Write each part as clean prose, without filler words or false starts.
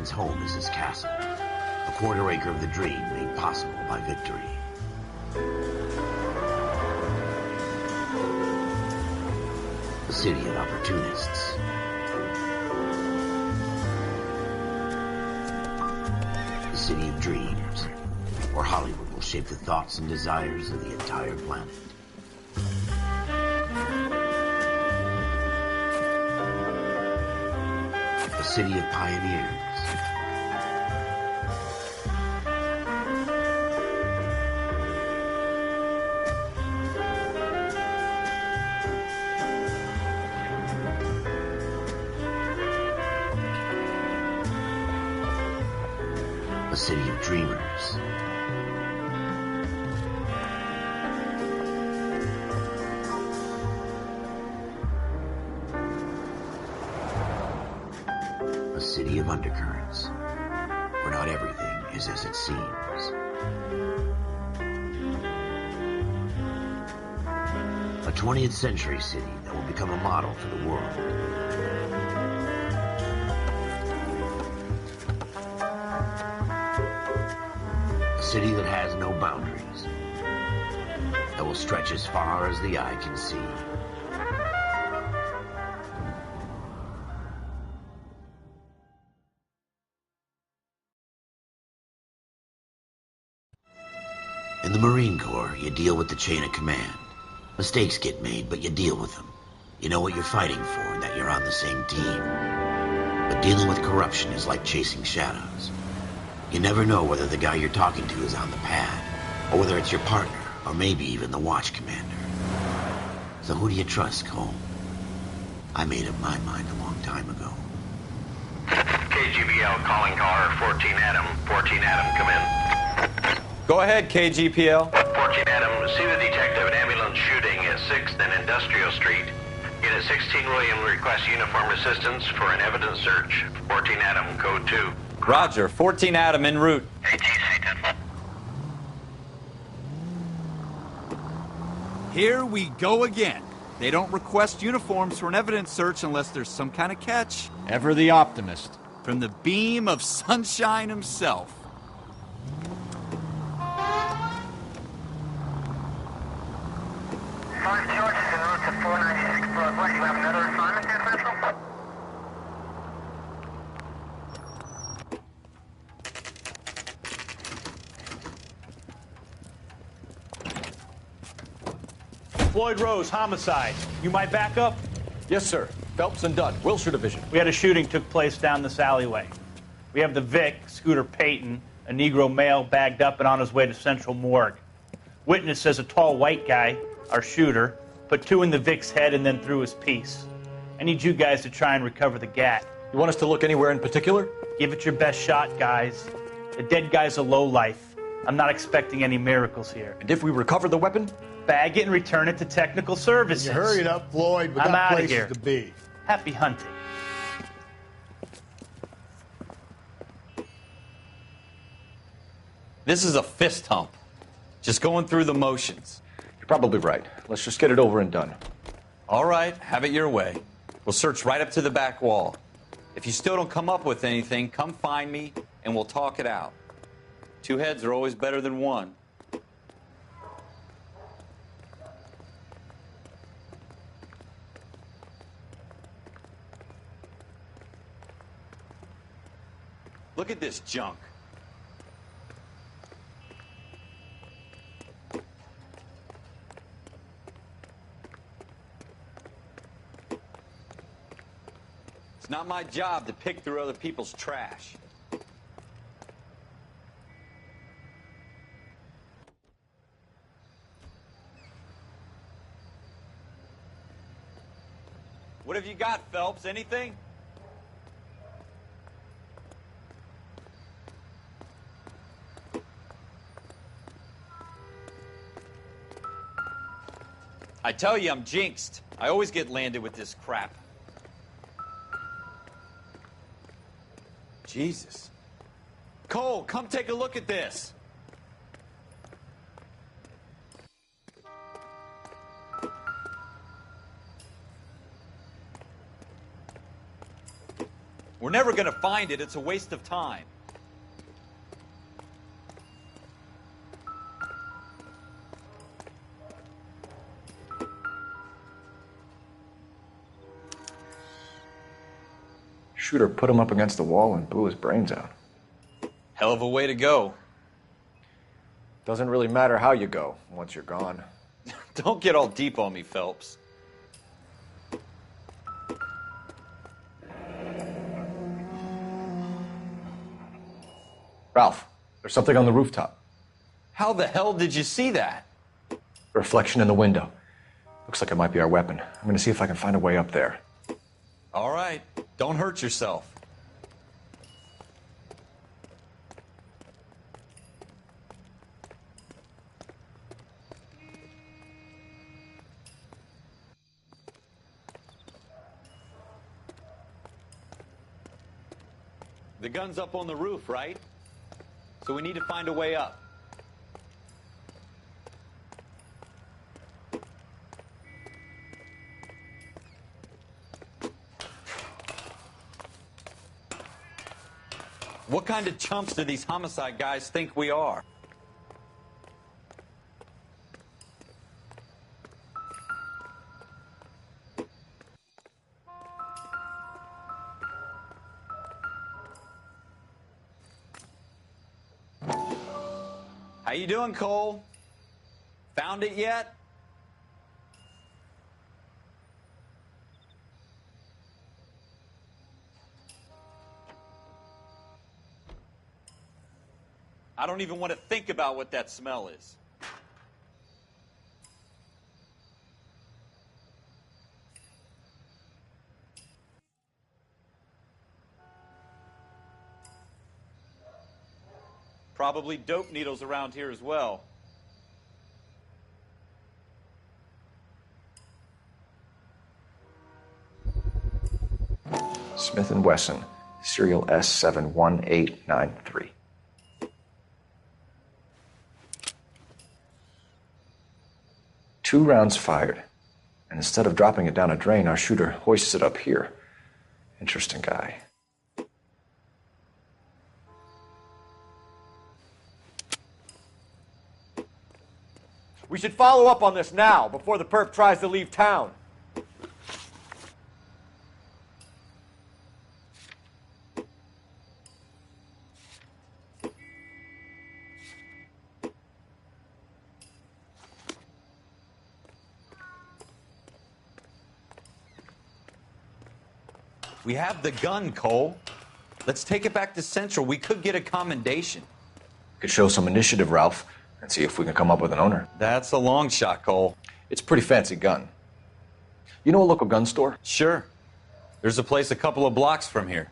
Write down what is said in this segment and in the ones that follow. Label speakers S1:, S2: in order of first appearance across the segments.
S1: man's home is his castle, a quarter acre of the dream made possible by victory. A city of opportunists. A city of dreams, where Hollywood will shape the thoughts and desires of the entire planet. A city of pioneers. A city of dreamers. A city of undercurrents, where not everything is as it seems. A 20th century city that will become a model for the world. A city that has no boundaries, that will stretch as far as the eye can see. In the Marine Corps, you deal with the chain of command. Mistakes get made, but you deal with them. You know what you're fighting for and that you're on the same team. But dealing with corruption is like chasing shadows. You never know whether the guy you're talking to is on the pad, or whether it's your partner, or maybe even the watch commander. So who do you trust, Cole? I made up my mind a long time ago.
S2: KGBL calling caller 14 Adam. 14 Adam, come in.
S3: Go ahead, KGPL.
S2: 14 Adam, see the detective an ambulance shooting at 6th and Industrial Street. Unit 16 William requests uniform assistance for an evidence search. 14 Adam, code 2.
S3: Roger, 14 Adam en route.
S2: ATC 10.
S4: Here we go again. They don't request uniforms for an evidence search unless there's some kind of catch.
S5: Ever the optimist.
S4: From the beam of sunshine himself.
S2: Five Georges en route to 496 Broadway. You have another assignment there, Central?
S6: Floyd Rose, homicide. You my backup?
S5: Yes, sir. Phelps and Dunn, Wilshire Division.
S6: We had a shooting took place down this alleyway. We have the Vic, Scooter Payton, a Negro male bagged up and on his way to Central Morgue. Witness says a tall white guy, our shooter, put two in the Vic's head and then threw his piece. I need you guys to try and recover the gat.
S5: You want us to look anywhere in particular?
S6: Give it your best shot, guys. The dead guy's a lowlife. I'm not expecting any miracles here.
S5: And if we recover the weapon?
S6: Bag it and return it to technical services.
S7: You hurry it up, Floyd. We
S6: I'm
S7: got
S6: outta
S7: places
S6: here.
S7: to be.
S6: Happy hunting.
S3: This is a fist hump. Just going through the motions.
S5: You're probably right. Let's just get it over and done.
S3: All right, have it your way. We'll search right up to the back wall. If you still don't come up with anything, come find me and we'll talk it out. Two heads are always better than one. Look at this junk. It's not my job to pick through other people's trash. What have you got, Phelps? Anything? I tell you, I'm jinxed. I always get landed with this crap. Jesus. Cole, come take a look at this. We're never going to find it. It's a waste of time.
S5: Shooter put him up against the wall and blew his brains out.
S3: Hell of a way to go.
S5: Doesn't really matter how you go once you're gone.
S3: Don't get all deep on me, Phelps.
S5: Ralph, there's something on the rooftop.
S3: How the hell did you see that?
S5: A reflection in the window. Looks like it might be our weapon. I'm gonna see if I can find a way up there.
S3: All right. Don't hurt yourself. The gun's up on the roof, right? So we need to find a way up. What kind of chumps do these homicide guys think we are? How you doing, Cole? Found it yet? I don't even want to think about what that smell is. Probably dope needles around here as well.
S5: Smith & Wesson, serial S71893. Two rounds fired, and instead of dropping it down a drain, our shooter hoists it up here. Interesting guy. We should follow up on this now, before the perp tries to leave town.
S3: We have the gun, Cole. Let's take it back to Central. We could get a commendation.
S5: Could show some initiative, Ralph, and see if we can come up with an owner.
S3: That's a long shot, Cole.
S5: It's a pretty fancy gun. You know a local gun store?
S3: Sure. There's a place a couple of blocks from here.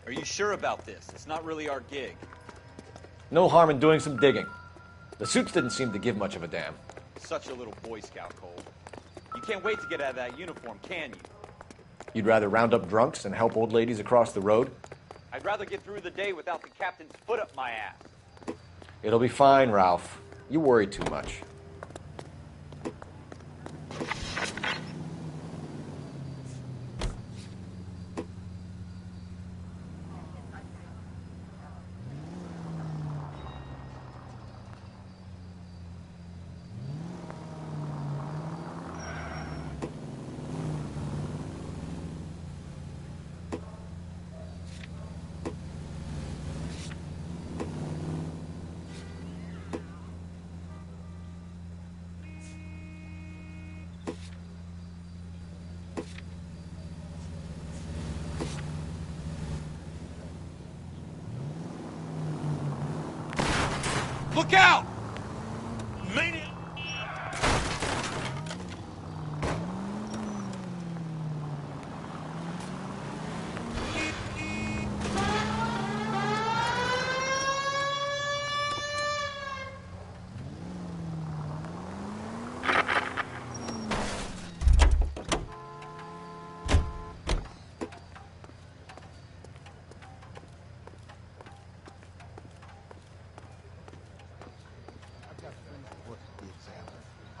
S3: Are you sure about this? It's not really our gig.
S5: No harm in doing some digging. The suits didn't seem to give much of a damn.
S3: Such a little Boy Scout, Cole. You can't wait to get out of that uniform, can you?
S5: You'd rather round up drunks than help old ladies across the road?
S3: I'd rather get through the day without the captain's foot up my ass.
S5: It'll be fine, Ralph. You worry too much.
S4: Look out! Made it!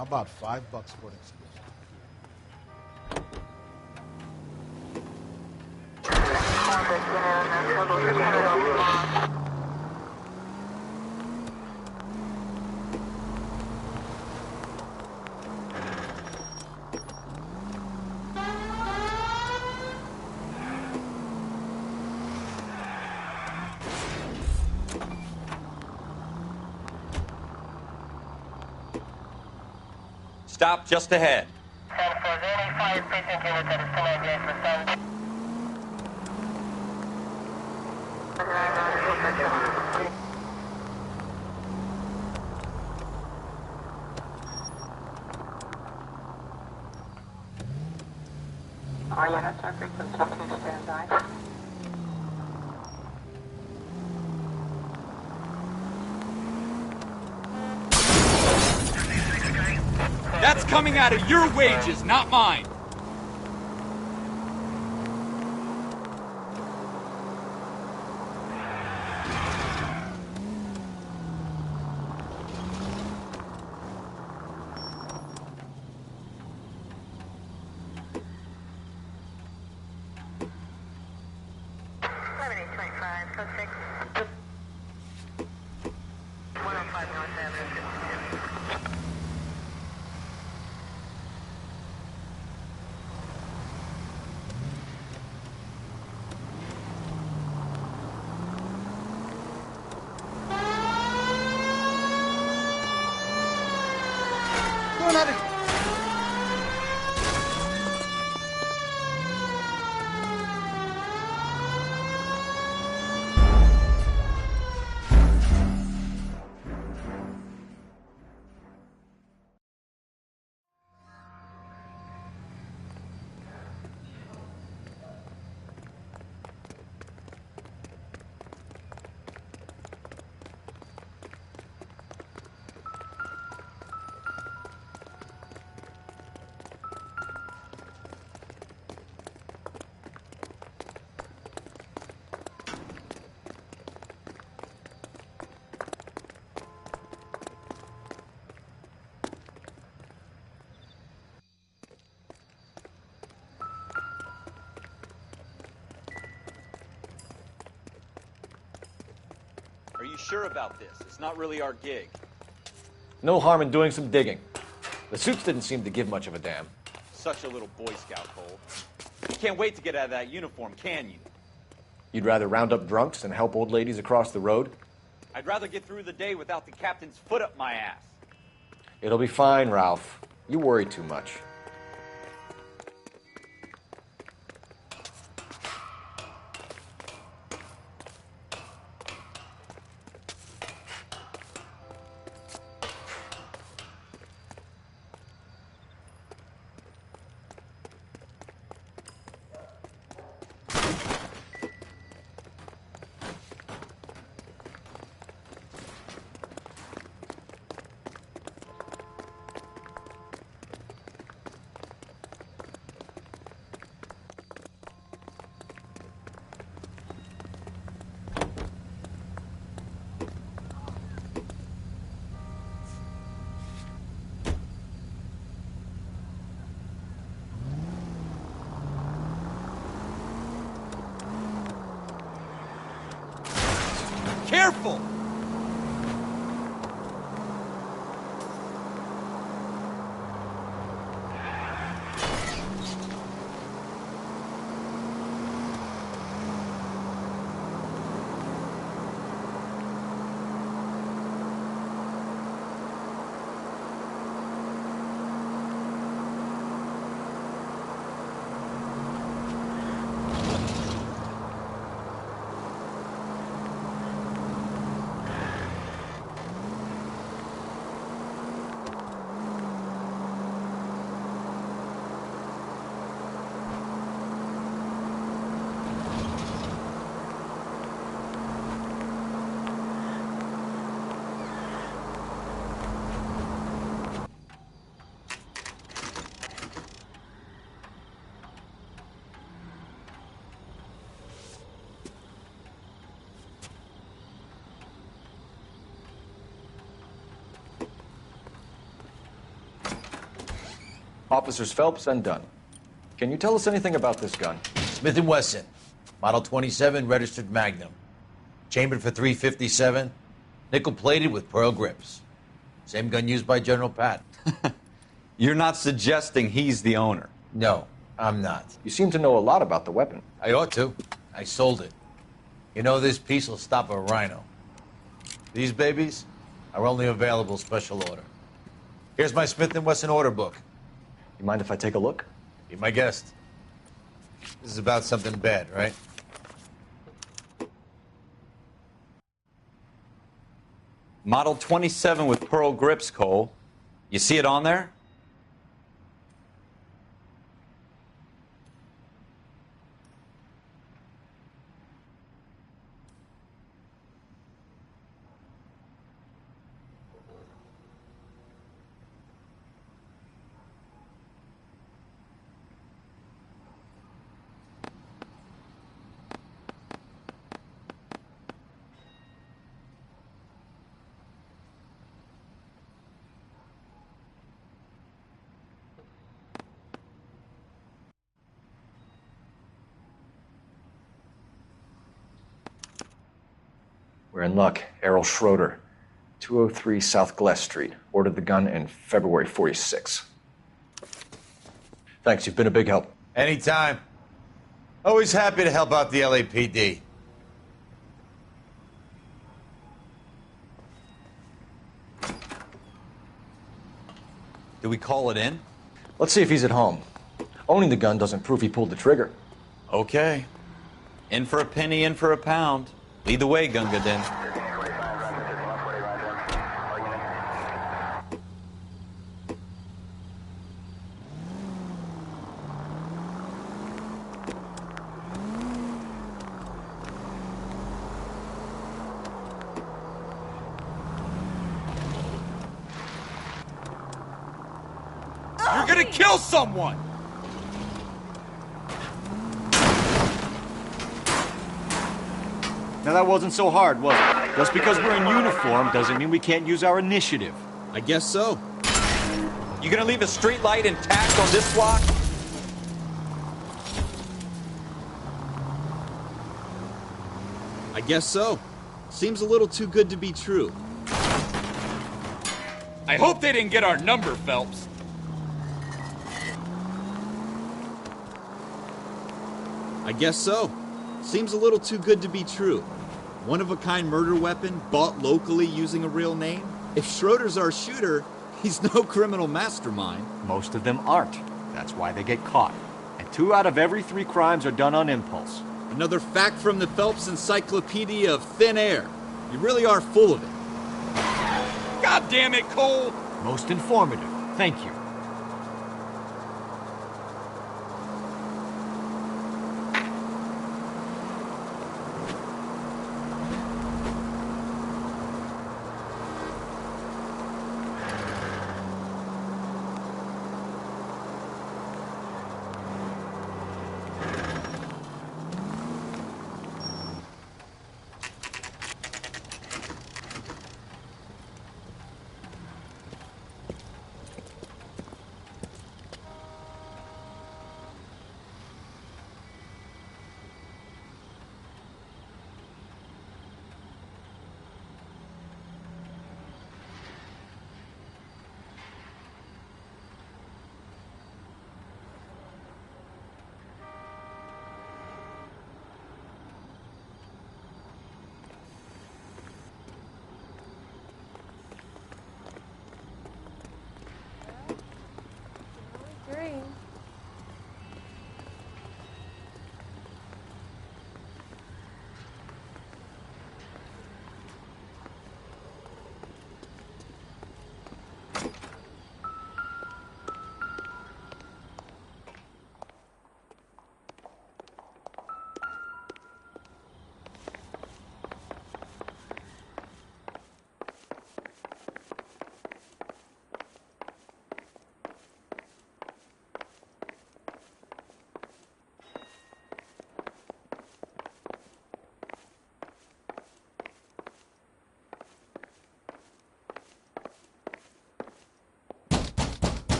S7: How about $5 for an excuse?
S3: Stop just ahead.
S8: All units are frequency 2 standby.
S4: That's coming out of your wages, not mine.
S3: Are you sure about this? It's not really our gig.
S5: No harm in doing some digging. The suits didn't seem to give much of a damn.
S3: Such a little Boy Scout, Cole. You can't wait to get out of that uniform, can you?
S5: You'd rather round up drunks than help old ladies across the road?
S3: I'd rather get through the day without the captain's foot up my ass.
S5: It'll be fine, Ralph. You worry too much.
S4: Careful!
S5: Officers Phelps and Dunn. Can you tell us anything about this gun?
S9: Smith & Wesson, Model 27, registered Magnum. Chambered for .357, nickel-plated with pearl grips. Same gun used by General Patton.
S3: You're not suggesting he's the owner?
S9: No, I'm not.
S5: You seem to know a lot about the weapon.
S9: I ought to. I sold it. You know, this piece will stop a rhino. These babies are only available special order. Here's my Smith & Wesson order book.
S5: You mind if I take a look?
S9: Be my guest. This is about something bad, right?
S3: Model 27 with pearl grips, Cole. You see it on there?
S5: We're in luck. Errol Schroeder, 203 South Glass Street. Ordered the gun in February '46. Thanks, you've been a big help.
S9: Anytime. Always happy to help out the LAPD.
S3: Do we call it in?
S5: Let's see if he's at home. Owning the gun doesn't prove he pulled the trigger.
S3: Okay. In for a penny, in for a pound. Lead the way, Gunga Din.
S4: You're gonna kill someone!
S10: Now that wasn't so hard, was it? Just because we're in uniform doesn't mean we can't use our initiative.
S4: I guess so.
S3: You gonna leave a street light intact on this block?
S4: I guess so. Seems a little too good to be true.
S10: I hope they didn't get our number, Phelps.
S4: I guess so. Seems a little too good to be true. One-of-a-kind murder weapon bought locally using a real name? If Schroeder's our shooter, he's no criminal mastermind.
S10: Most of them aren't. That's why they get caught. And 2 out of every 3 crimes are done on impulse.
S4: Another fact from the Phelps Encyclopedia of Thin Air. You really are full of it.
S10: God damn it, Cole! Most informative. Thank you.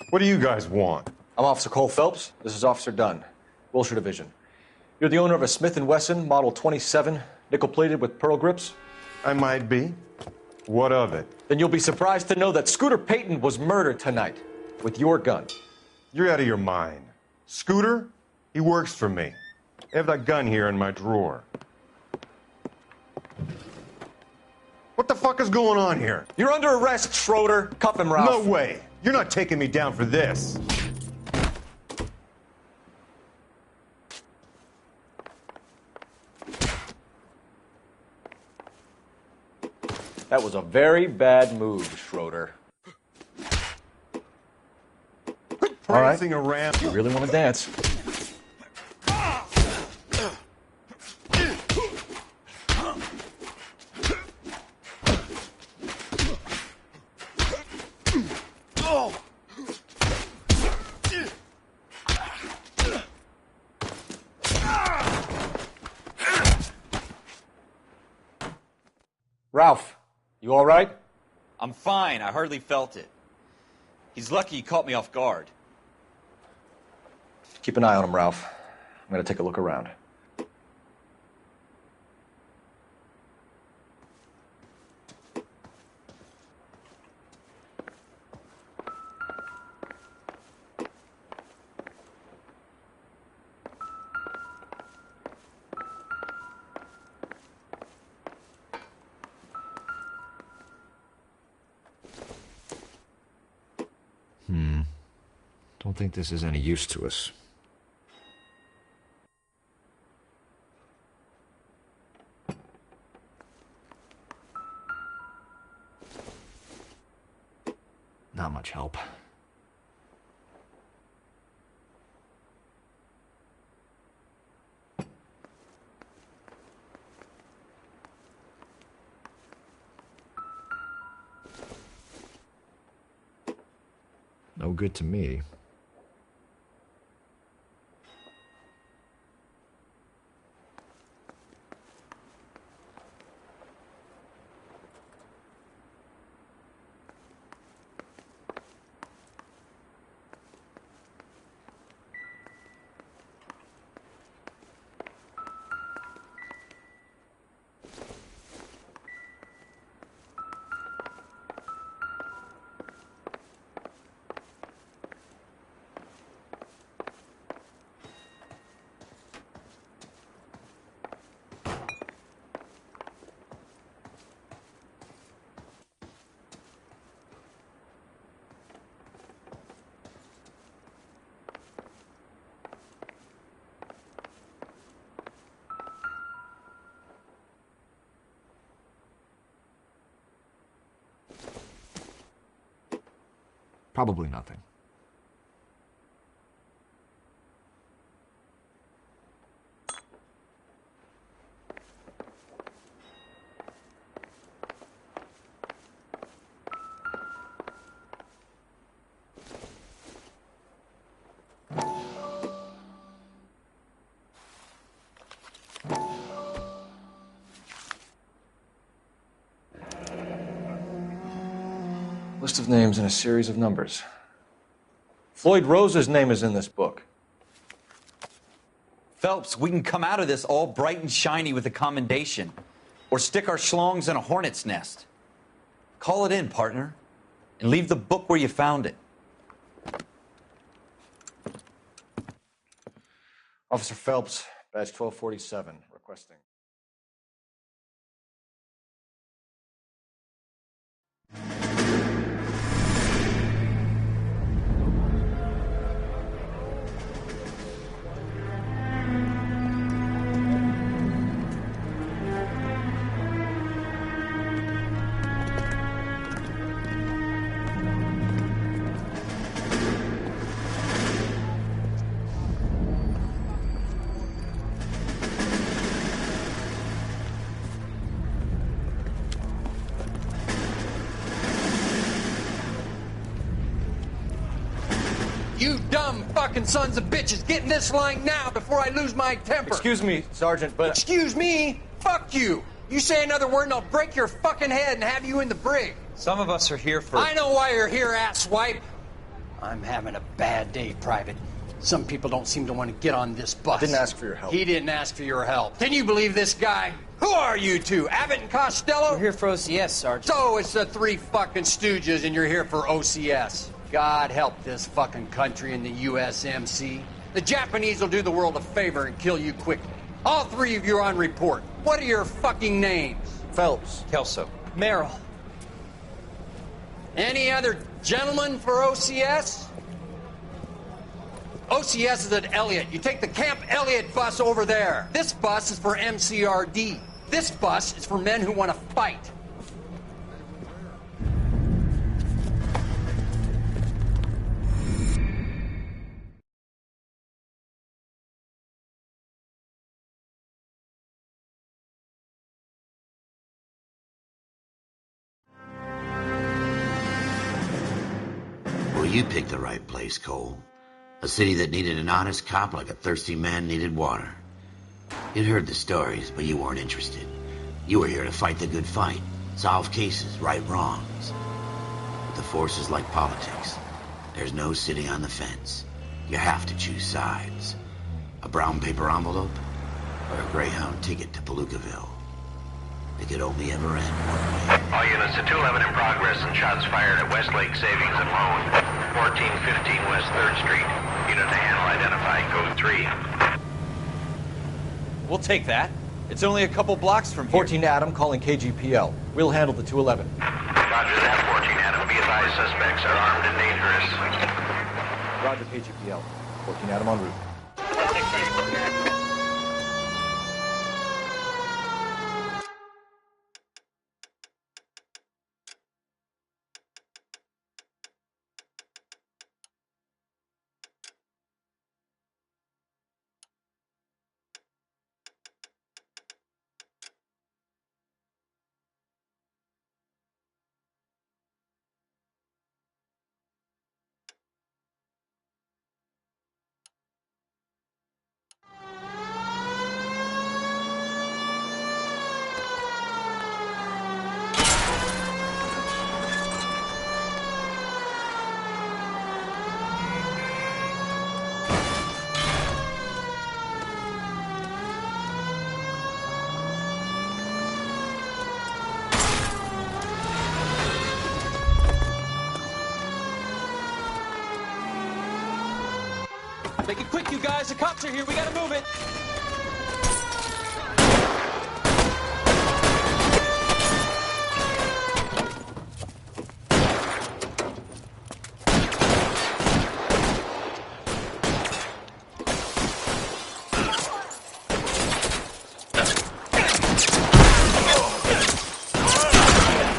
S11: What do you guys want?
S5: I'm Officer Cole Phelps. This is Officer Dunn, Wilshire Division. You're the owner of a Smith & Wesson Model 27, nickel-plated with pearl grips?
S11: I might be. What of it?
S5: Then you'll be surprised to know that Scooter Payton was murdered tonight with your gun.
S11: You're out of your mind. Scooter? He works for me. I have that gun here in my drawer. What the fuck is going on here?
S5: You're under arrest, Schroeder. Cuff him, Ralph.
S11: No way. You're not taking me down for this.
S5: That was a very bad move, Schroeder.
S11: Quit prancing around.
S5: You really want to dance? Ralph, you all right?
S3: I'm fine. I hardly felt it. He's lucky he caught me off guard.
S5: Keep an eye on him, Ralph. I'm going to take a look around.
S10: Don't think this is any use to us. Not much help. No good to me. Probably nothing.
S5: List of names and a series of numbers. Floyd Rose's name is in this book.
S3: Phelps, we can come out of this all bright and shiny with a commendation. Or stick our schlongs in a hornet's nest. Call it in, partner. And leave the book where you found it.
S5: Officer Phelps, badge 1247, requesting.
S12: You dumb fucking sons of bitches, get in this line now before I lose my temper.
S5: Excuse me, Sergeant, but...
S12: Excuse me? Fuck you. You say another word and I'll break your fucking head and have you in the brig.
S3: Some of us are here for...
S12: I know why you're here, asswipe. I'm having a bad day, Private. Some people don't seem to want to get on this bus.
S5: I didn't ask for your help.
S12: He didn't ask for your help. Can you believe this guy? Who are you two? Abbott and Costello?
S13: We're here for OCS, Sergeant.
S12: So it's the three fucking stooges and you're here for OCS. God help this fucking country and the USMC. The Japanese will do the world a favor and kill you quickly. All three of you are on report. What are your fucking names?
S5: Phelps.
S13: Kelso.
S12: Merrill. Any other gentlemen for OCS? OCS is at Elliott. You take the Camp Elliott bus over there. This bus is for MCRD. This bus is for men who want to fight.
S1: Well, you picked the right place, Cole. A city that needed an honest cop like a thirsty man needed water. You'd heard the stories, but you weren't interested. You were here to fight the good fight, solve cases, right wrongs. But the force is like politics. There's no sitting on the fence. You have to choose sides. A brown paper envelope or a Greyhound ticket to Palookaville. It could only ever end one way.
S2: All units to 211 in progress and shots fired at Westlake Savings and Loan, 1415 West 3rd Street. Unit to handle identified, code 3.
S3: We'll take that. It's only a couple blocks from here.
S10: 14 Adam calling KGPL. We'll handle the 211.
S2: Roger that, 14 Adam. Be advised, suspects are armed and dangerous.
S10: Roger KGPL. 14 Adam en route.
S3: Make it quick, you guys. The cops are here. We gotta move it.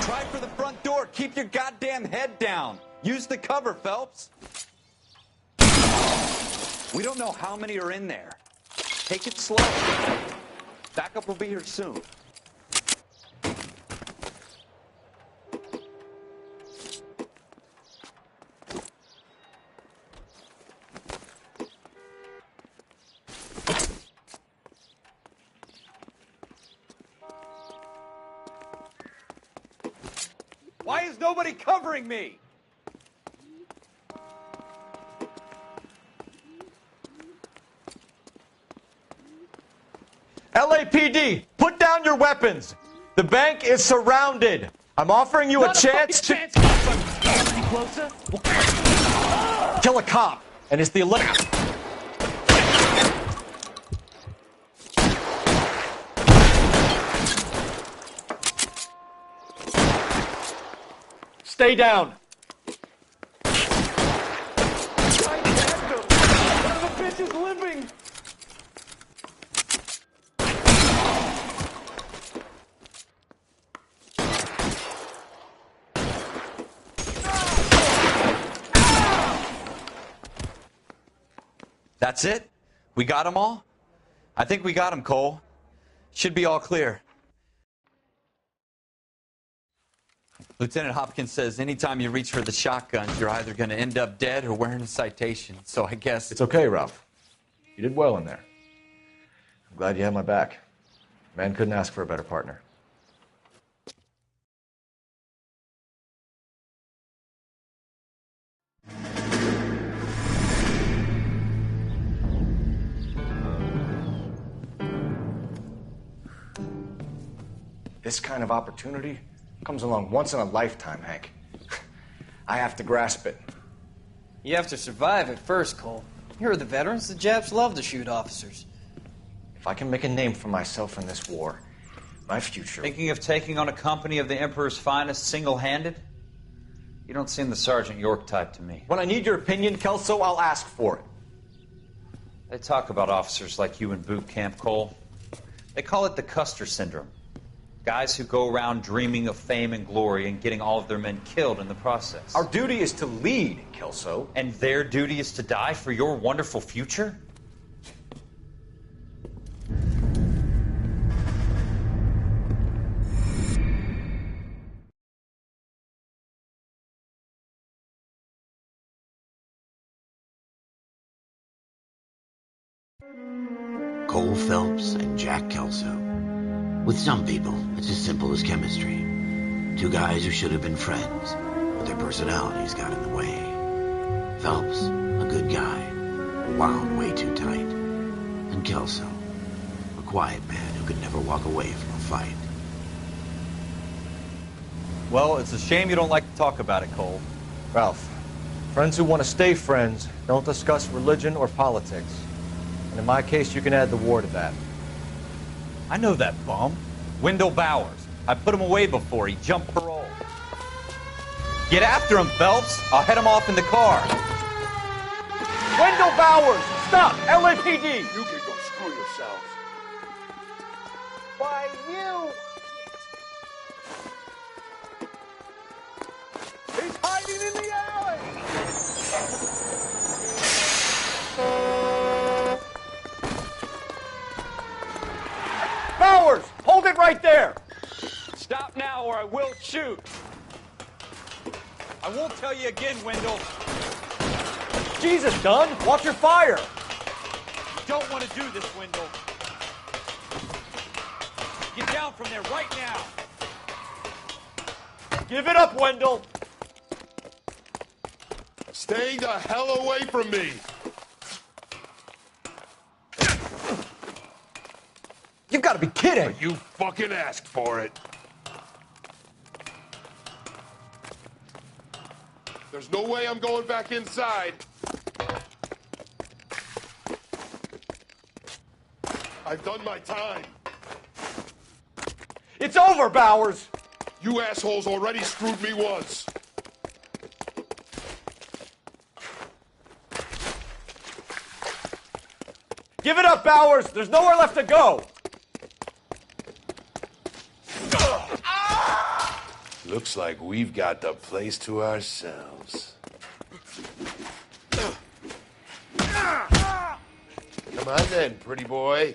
S3: Try for the front door. Keep your goddamn head down. Use the cover, Phelps. We don't know how many are in there. Take it slow. Backup will be here soon. Why is nobody covering me?
S10: LAPD, put down your weapons. The bank is surrounded. I'm offering you a chance to
S6: Closer?
S10: kill a cop, and it's the elect. Stay down.
S6: One of the bitch is living.
S3: That's it? We got them all? I think we got them, Cole. Should be all clear. Lieutenant Hopkins says anytime you reach for the shotguns, you're either going to end up dead or wearing a citation. So I guess...
S5: It's okay, Ralph. You did well in there. I'm glad you had my back. Man couldn't ask for a better partner. This kind of opportunity comes along once in a lifetime, Hank. I have to grasp it.
S13: You have to survive it first, Cole. Here are the veterans. The Japs love to shoot officers.
S5: If I can make a name for myself in this war, my future...
S3: Thinking of taking on a company of the Emperor's finest single-handed? You don't seem the Sergeant York type to me.
S10: When I need your opinion, Kelso, I'll ask for it.
S3: They talk about officers like you in boot camp, Cole. They call it the Custer syndrome. Guys who go around dreaming of fame and glory and getting all of their men killed in the process.
S10: Our duty is to lead, Kelso.
S3: And their duty is to die for your wonderful future?
S1: Cole Phelps and Jack Kelso. With some people, it's as simple as chemistry. Two guys who should have been friends, but their personalities got in the way. Phelps, a good guy, wound way too tight. And Kelso, a quiet man who could never walk away from a fight.
S3: Well, it's a shame you don't like to talk about it, Cole.
S10: Ralph, friends who want to stay friends don't discuss religion or politics. And in my case, you can add the war to that.
S3: I know that bum. Wendell Bowers. I put him away before. He jumped parole. Get after him, Phelps. I'll head him off in the car.
S10: Wendell Bowers! Stop! LAPD!
S14: You can go screw yourselves.
S10: Why, you... He's hiding in the alley! Bowers! Hold it right there!
S3: Stop now or I will shoot. I won't tell you again, Wendell.
S10: Jesus, Dunn! Watch your fire!
S3: You don't want to do this, Wendell. Get down from there right now.
S10: Give it up, Wendell!
S14: Stay the hell away from me!
S10: You've got to be kidding!
S14: You fucking asked for it. There's no way I'm going back inside. I've done my time.
S10: It's over, Bowers!
S14: You assholes already screwed me once.
S10: Give it up, Bowers! There's nowhere left to go!
S14: Looks like we've got the place to ourselves. Come on then, pretty boy.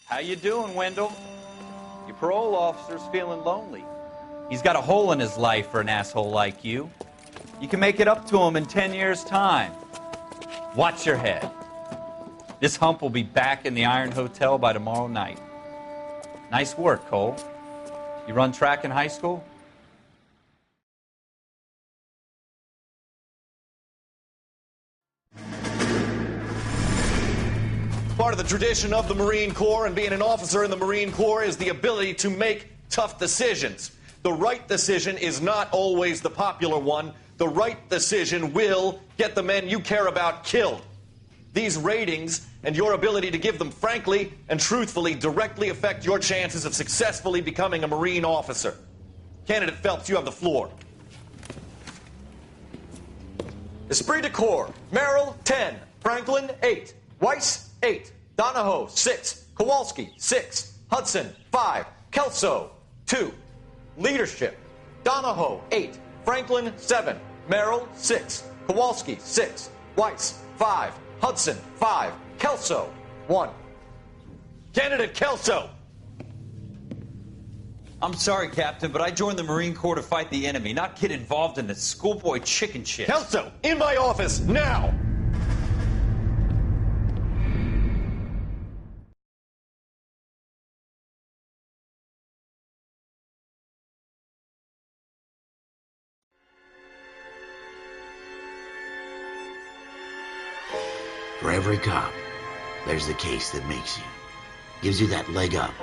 S3: How you doing, Wendell? Your parole officer's feeling lonely. He's got a hole in his life for an asshole like you. You can make it up to him in 10 years' time. Watch your head. This hump will be back in the Iron Hotel by tomorrow night. Nice work, Cole. You run track in high school?
S10: Part of the tradition of the Marine Corps and being an officer in the Marine Corps is the ability to make tough decisions. The right decision is not always the popular one. The right decision will get the men you care about killed. These ratings and your ability to give them frankly and truthfully directly affect your chances of successfully becoming a Marine officer. Candidate Phelps, you have the floor. Esprit de Corps, Merrill, 10. Franklin, 8. Weiss, 8. Donahoe, 6. Kowalski, 6. Hudson, 5. Kelso, 2. Leadership, Donahoe, 8. Franklin, 7. Merrill, 6. Kowalski, 6. Weiss, 5. Hudson, 5. Kelso, 1. Candidate Kelso!
S3: I'm sorry, Captain, but I joined the Marine Corps to fight the enemy, not get involved in this schoolboy chicken shit.
S10: Kelso, in my office, now!
S1: For every cop, there's the case that makes you. Gives you that leg up,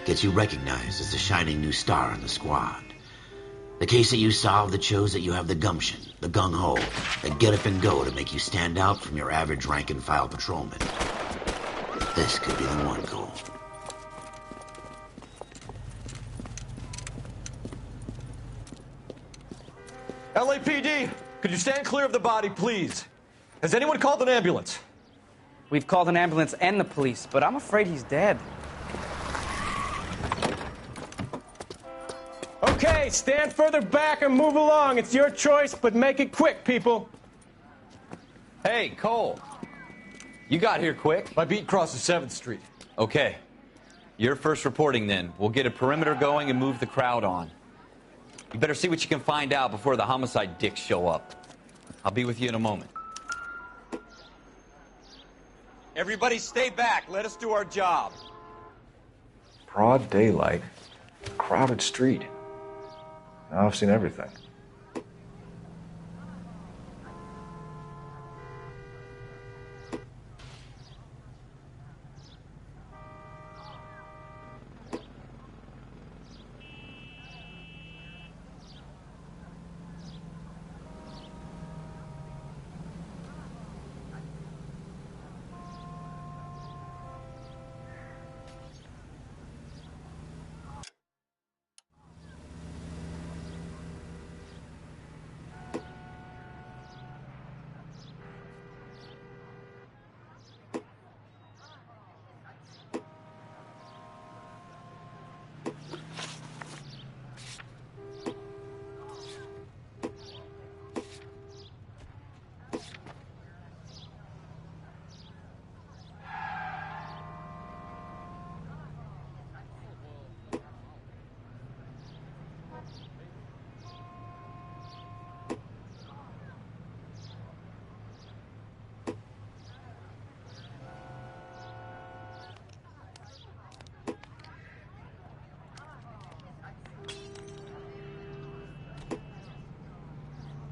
S1: gets you recognized as the shining new star in the squad. The case that you solve that shows that you have the gumption, the gung-ho, the get up and go to make you stand out from your average rank-and-file patrolman. This could be the one, Cole.
S10: LAPD, could you stand clear of the body, please? Has anyone called an ambulance?
S15: We've called an ambulance and the police, but I'm afraid he's dead.
S16: Okay, stand further back and move along. It's your choice, but make it quick, people.
S3: Hey, Cole. You got here quick.
S10: My beat crosses 7th Street.
S3: Okay. You're first reporting then. We'll get a perimeter going and move the crowd on. You better see what you can find out before the homicide dicks show up. I'll be with you in a moment. Everybody stay back. Let us do our job.
S5: Broad daylight, crowded street. Now I've seen everything.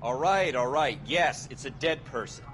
S3: All right. Yes, it's a dead person.